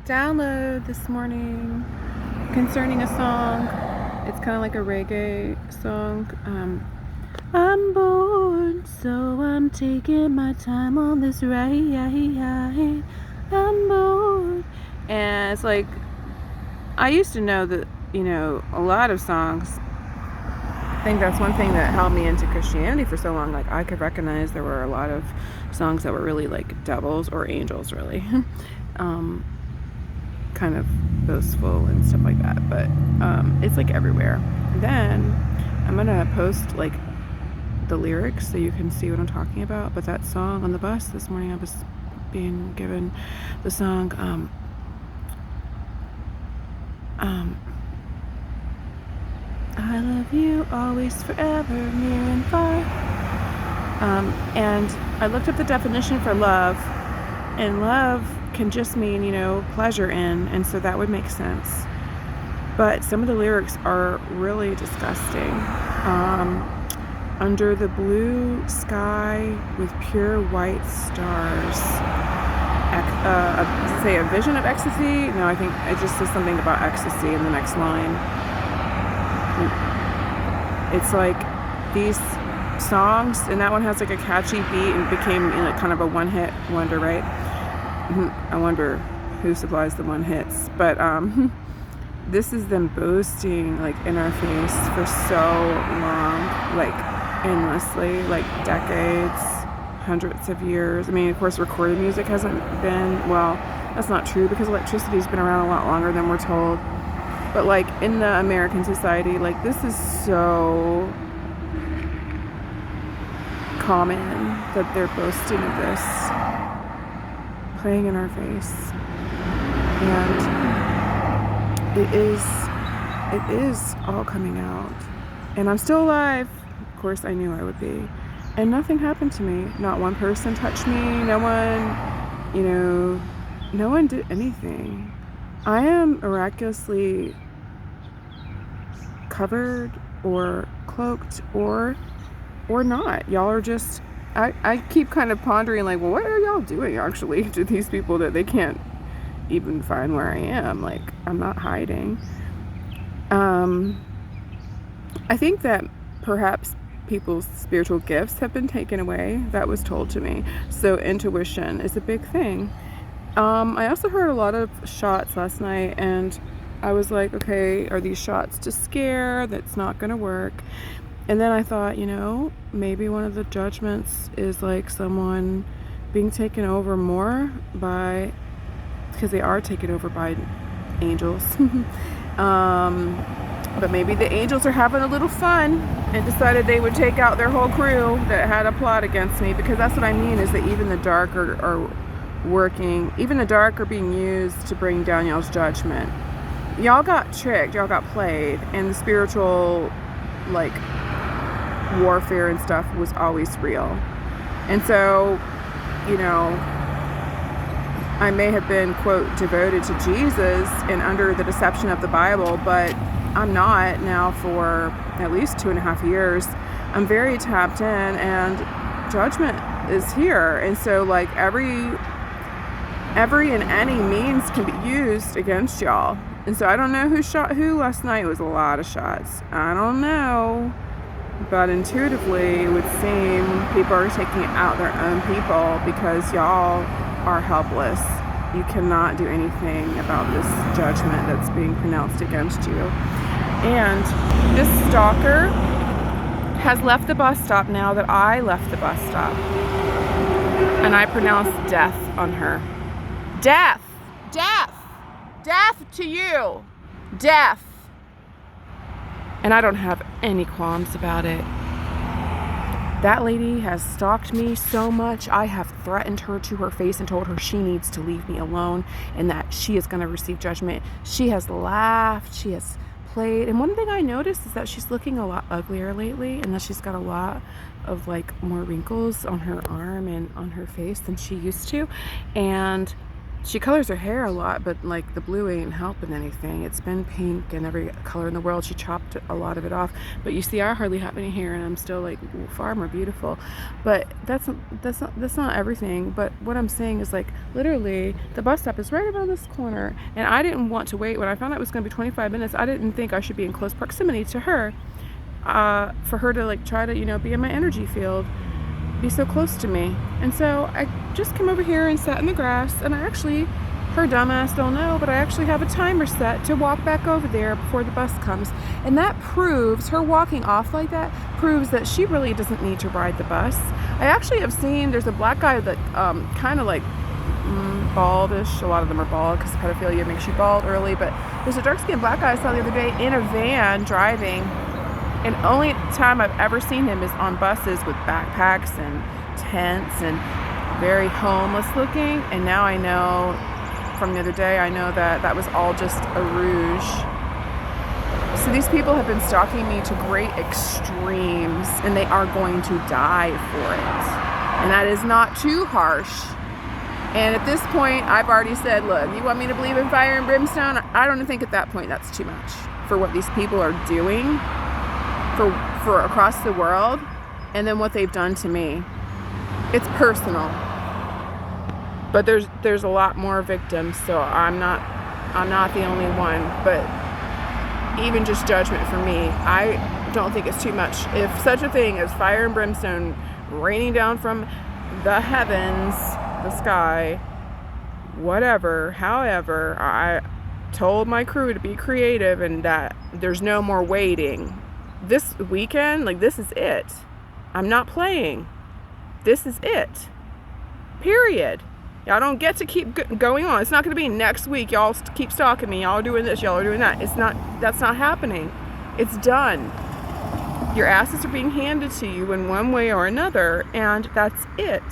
download this morning concerning a song. It's kind of like a reggae song. I'm bored, so I'm taking my time on this ride. I'm bored. And it's like, I used to know that, a lot of songs. I think that's one thing that held me into Christianity for so long. Like, I could recognize there were a lot of songs that were really like devils or angels, really. Kind of boastful and stuff like that, but it's like everywhere. Then I'm gonna post like the lyrics so you can see what I'm talking about. But that song on the bus this morning, I was being given the song I love you always, forever, near and far. And I looked up the definition for love, and love can just mean, pleasure in, and so that would make sense. But some of the lyrics are really disgusting. Under the blue sky with pure white stars. Say a vision of ecstasy? No, I think it just says something about ecstasy in the next line. It's like these songs, and that one has like a catchy beat and became kind of a one-hit wonder, right? I wonder who supplies the one hits, but this is them boasting like in our face for so long, like endlessly, like decades, hundreds of years. I mean, of course, recorded music hasn't been, well, that's not true because electricity's been around a lot longer than we're told. But like in the American society, like this is so common that they're boasting of this, playing in our face. And it is all coming out. And I'm still alive. Of course, I knew I would be. And nothing happened to me. Not one person touched me. No one did anything. I am miraculously covered or cloaked or not. Y'all are just, I keep kind of pondering like, well, what are y'all doing actually to these people that they can't even find where I am? Like, I'm not hiding. I think that perhaps people's spiritual gifts have been taken away. That was told to me. So intuition is a big thing. I also heard a lot of shots last night, and I was like, okay, are these shots to scare? That's not going to work. And then I thought, maybe one of the judgments is like someone being taken over more because they are taken over by angels. But maybe the angels are having a little fun and decided they would take out their whole crew that had a plot against me, because that's what I mean, is that even the dark are working, even the dark are being used to bring down y'all's judgment. Y'all got tricked, y'all got played, and the spiritual like warfare and stuff was always real. And so, I may have been, quote, devoted to Jesus and under the deception of the Bible, but I'm not now for at least 2.5 years. I'm very tapped in, and judgment is here. And so like every and any means can be used against y'all. And so I don't know who shot who last night. It was a lot of shots. I don't know. But intuitively, it would seem people are taking out their own people because y'all are helpless. You cannot do anything about this judgment that's being pronounced against you. And this stalker has left the bus stop now that I left the bus stop. And I pronounced death on her. Death! Death! Death to you! Death! And I don't have any qualms about it. That lady has stalked me so much. I have threatened her to her face and told her she needs to leave me alone and that she is going to receive judgment. She has laughed. She has played. And one thing I noticed is that she's looking a lot uglier lately, and that she's got a lot of like more wrinkles on her arm and on her face than she used to. And She colors her hair a lot, but like the blue ain't helping anything. It's been pink and every color in the world. She chopped a lot of it off, but you see, I hardly have any hair, and I'm still like far more beautiful. But that's not everything. But what I'm saying is, like, literally, the bus stop is right around this corner, and I didn't want to wait. When I found out it was going to be 25 minutes, I didn't think I should be in close proximity to her, for her to like try to, you know, be in my energy field, be so close to me. And so I just came over here and sat in the grass, and I actually, her dumbass don't know, but I actually have a timer set to walk back over there before the bus comes. And that proves, her walking off like that proves that she really doesn't need to ride the bus. I actually have seen, there's a black guy that kind of like baldish. A lot of them are bald because pedophilia makes you bald early, but there's a dark-skinned black guy I saw the other day in a van driving. And only time I've ever seen him is on buses with backpacks and tents and very homeless looking. And now I know from the other day, I know that that was all just a rouge. So these people have been stalking me to great extremes, and they are going to die for it. And that is not too harsh. And at this point, I've already said, look, you want me to believe in fire and brimstone? I don't think at that point that's too much for what these people are doing for across the world, and then what they've done to me. It's personal, but there's a lot more victims, so I'm not the only one. But even just judgment for me, I don't think it's too much. If such a thing as fire and brimstone raining down from the heavens, the sky, whatever, however, I told my crew to be creative and that there's no more waiting. This weekend, like, this is it. I'm not playing. This is it. Period. Y'all don't get to keep going on. It's not going to be next week. Y'all keep stalking me. Y'all are doing this. Y'all are doing that. That's not happening. It's done. Your asses are being handed to you in one way or another, and that's it.